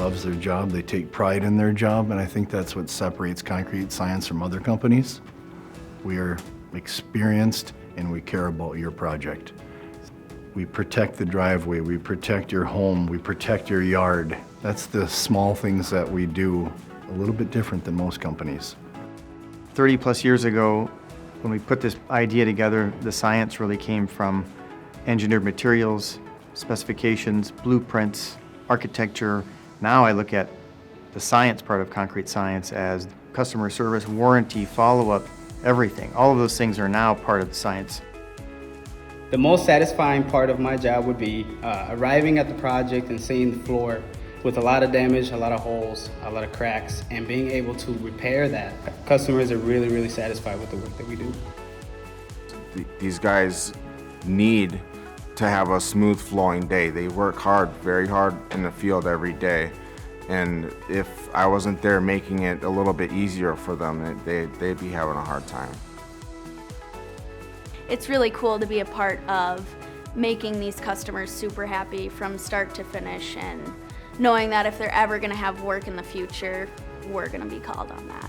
loves their job, they take pride in their job, and I think that's what separates Concrete Science from other companies. We are experienced and we care about your project. We protect the driveway, we protect your home, we protect your yard. That's the small things that we do, a little bit different than most companies. 30 plus years ago, when we put this idea together, the science really came from engineered materials, specifications, blueprints, architecture. Now I look at the science part of Concrete Science as customer service, warranty, follow-up, everything. All of those things are now part of the science. The most satisfying part of my job would be arriving at the project and seeing the floor with a lot of damage, a lot of holes, a lot of cracks, and being able to repair that. Customers are really, really satisfied with the work that we do. These guys need to have a smooth flowing day. They work hard, very hard in the field every day. And if I wasn't there making it a little bit easier for them, they'd be having a hard time. It's really cool to be a part of making these customers super happy from start to finish, and knowing that if they're ever going to have work in the future, we're going to be called on that.